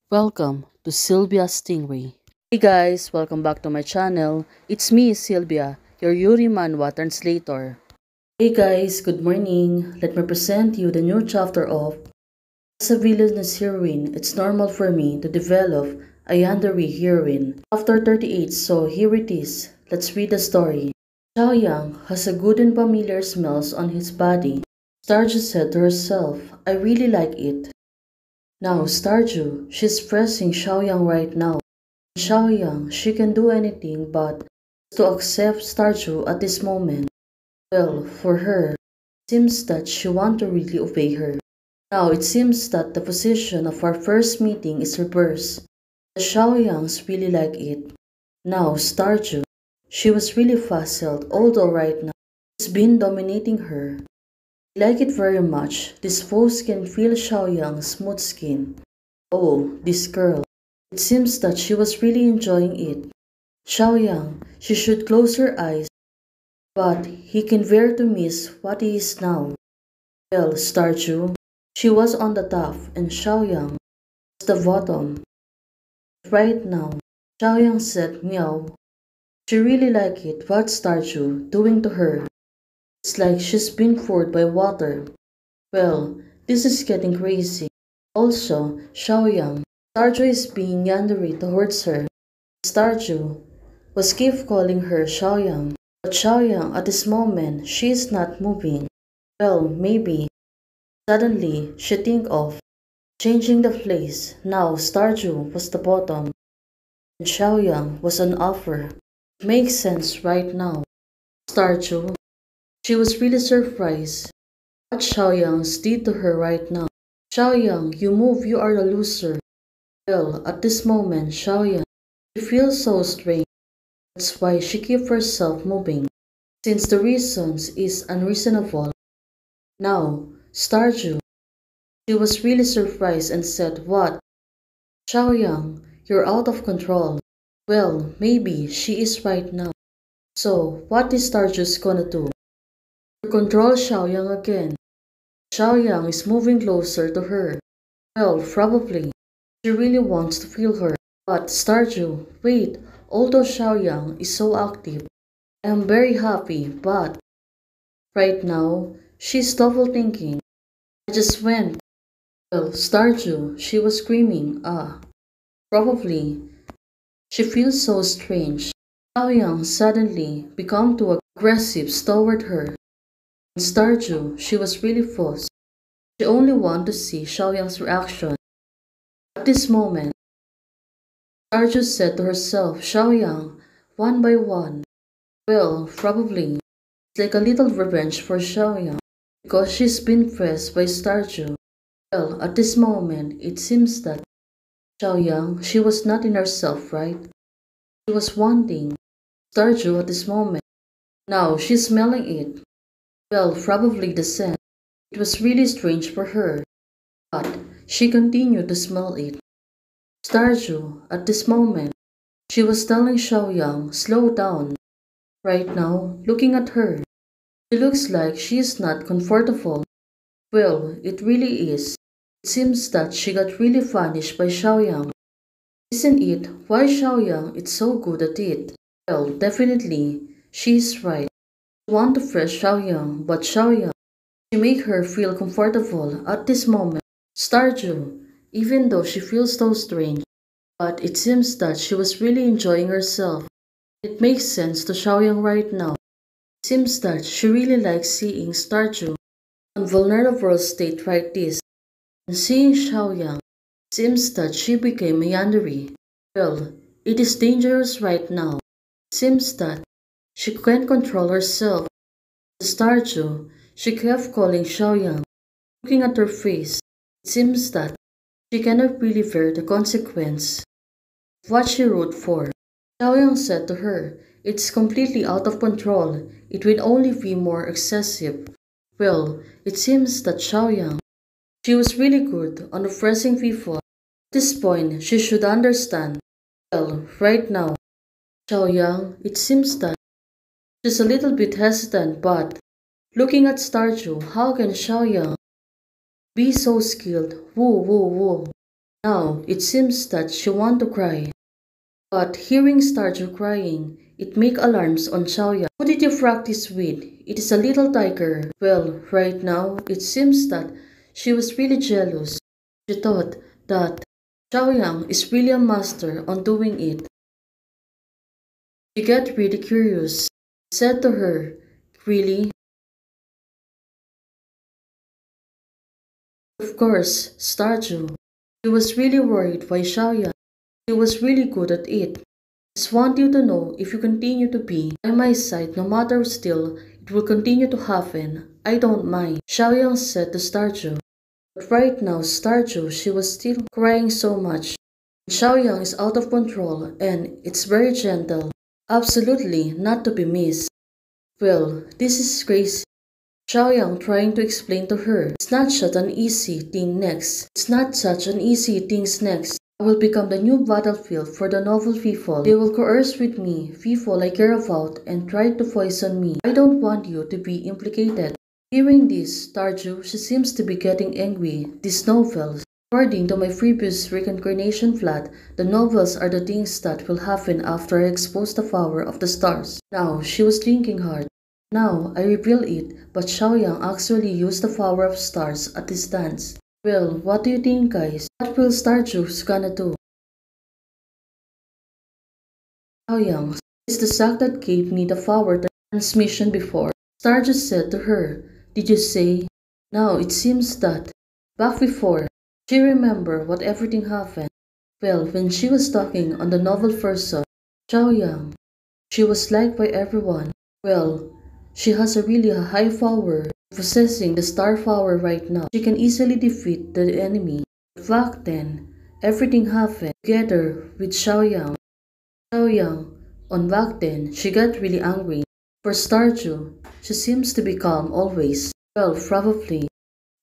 Welcome to Sylvia Stingray. Hey guys, welcome back to my channel. It's me, Sylvia, your Yuri Manhwa translator. Hey guys, good morning. Let me present you the new chapter of As a Villainous Heroine, it's normal for me to develop a yandere heroine. After 38, so here it is. Let's read the story. Xiaoyang has a good and familiar smells on his body. Starju said to herself, I really like it. Now, Starju, she's pressing Xiaoyang right now. Xiaoyang, she can do anything but to accept Starju at this moment. Well, for her, it seems that she wants to really obey her. Now it seems that the position of our first meeting is reversed. The Xiaoyangs really like it. Now Starju, she was really fuzzled, although right now it's been dominating her. I like it very much. This pose can feel Xiaoyang's smooth skin. Oh, this girl. It seems that she was really enjoying it. Xiaoyang, she should close her eyes, but he can bear to miss what he is now. Well, Starju, she was on the top and Xiaoyang was the bottom. Right now, Xiaoyang said meow. She really liked it what Starju doing to her. It's like she's been poured by water. Well, this is getting crazy. Also, Xiaoyang, Starju is being yandere towards her. Starju was keep calling her Xiaoyang, but Xiaoyang at this moment she is not moving. Well, maybe. Suddenly, she think of changing the place. Now Starju was the bottom and Xiaoyang was an offer. It makes sense right now. Starju, she was really surprised what Xiaoyang did to her right now. Xiaoyang, you move, you are the loser. Well, at this moment, Xiaoyang, she feels so strange. That's why she keeps herself moving. Since the reasons is unreasonable. Now, Starju, she was really surprised and said, what? Xiaoyang, you're out of control. Well, maybe she is right now. So, what is Starju's gonna do? To control Xiaoyang again. Xiaoyang is moving closer to her. Well, probably. She really wants to feel her. But Starju, wait, although Xiaoyang is so active, I am very happy, but right now, she's double thinking. I just went. Well, Starju, she was screaming, probably. She feels so strange. Xiaoyang suddenly became too aggressive toward her. And Starju, she was really fussed. She only wanted to see Xiaoyang's reaction. At this moment, Starju said to herself, Xiaoyang, one by one. Well, probably, it's like a little revenge for Xiaoyang, because she's been pressed by Starju. Well, at this moment, it seems that Xiaoyang, she was not in herself, right? She was wanting Starju at this moment. Now, she's smelling it. Well, probably the scent. It was really strange for her, but she continued to smell it. Starju, at this moment, she was telling Xiaoyang, slow down. Right now, looking at her, she looks like she is not comfortable. Well, it really is. It seems that she got really punished by Xiaoyang. Isn't it? Why Xiaoyang is so good at it? Well, definitely, she is right. She want to fresh Xiaoyang, but Xiaoyang, she make her feel comfortable at this moment. Starju, even though she feels so strange, but it seems that she was really enjoying herself. It makes sense to Xiaoyang right now. It seems that she really likes seeing Starju on vulnerable state like this. And seeing Xiaoyang, it seems that she became a yandere. Well, it is dangerous right now. It seems that she can't control herself. Starju, she kept calling Xiaoyang. Looking at her face, it seems that she cannot really bear the consequence of what she wrote for. Xiaoyang said to her, it's completely out of control. It will only be more excessive. Well, it seems that Xiaoyang, she was really good on oppressing people. At this point, she should understand. Well, right now, Xiaoyang, it seems that she's a little bit hesitant, but looking at Starju, how can Xiaoyang be so skilled? Woo, woo, woo. Now, it seems that she want to cry. But hearing Starju crying, it make alarms on Xiaoyang. Who did you practice with? It is a little tiger. Well, right now, it seems that she was really jealous. She thought that Xiaoyang is really a master on doing it. She got really curious. Said to her, really? Of course, Starju. She was really worried why Xiaoyang. She was really good at it. Just want you to know if you continue to be by my side no matter still, it will continue to happen. I don't mind, Xiaoyang said to Starju. But right now, Starju, she was still crying so much. Xiaoyang is out of control and it's very gentle. Absolutely not to be missed. Well, this is crazy. Xiaoyang trying to explain to her, it's not such an easy thing next. It's not such an easy things next. I will become the new battlefield for the novel people. They will coerce with me, people I care about, and try to poison me. I don't want you to be implicated. Hearing this, Starju, she seems to be getting angry. These novels. According to my previous reincarnation plot, the novels are the things that will happen after I expose the power of the stars. Now, she was thinking hard. Now, I reveal it, but Xiaoyang actually used the power of stars at this dance. Well, what do you think guys? What will Starjuice gonna do? Xiaoyang is the sack that gave me the power transmission before. Starjuice said to her, did you say? Now it seems that, back before, she remembered what everything happened. Well, when she was talking on the novel person, Xiaoyang, she was liked by everyone. Well, she has a really high power, possessing the star power right now. She can easily defeat the enemy. Back then, everything happened together with Xiaoyang. Xiaoyang, on back then, she got really angry. For Starju, she seems to be calm always. Well, probably,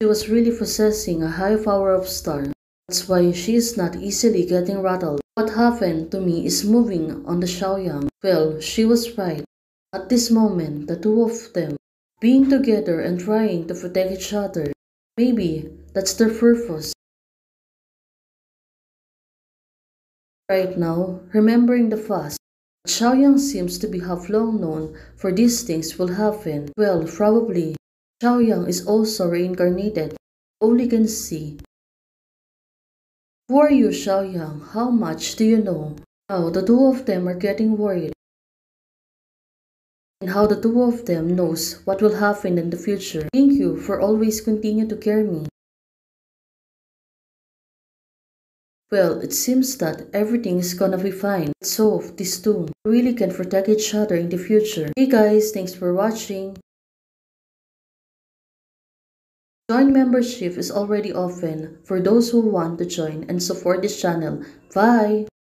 she was really possessing a high power of star. That's why she is not easily getting rattled. What happened to me is moving on the Xiaoyang. Well, she was right. At this moment, the two of them, being together and trying to protect each other, maybe that's their purpose. Right now, remembering the past, Xiaoyang seems to be half long known for these things will happen. Well, probably, Xiaoyang is also reincarnated. Only can see. Who are you, Xiaoyang? How much do you know? Now, the two of them are getting worried. And how the two of them knows what will happen in the future. Thank you for always continue to care me. Well, it seems that everything is gonna be fine. So, these two really can protect each other in the future. Hey guys, thanks for watching. Join membership is already open for those who want to join and support this channel. Bye!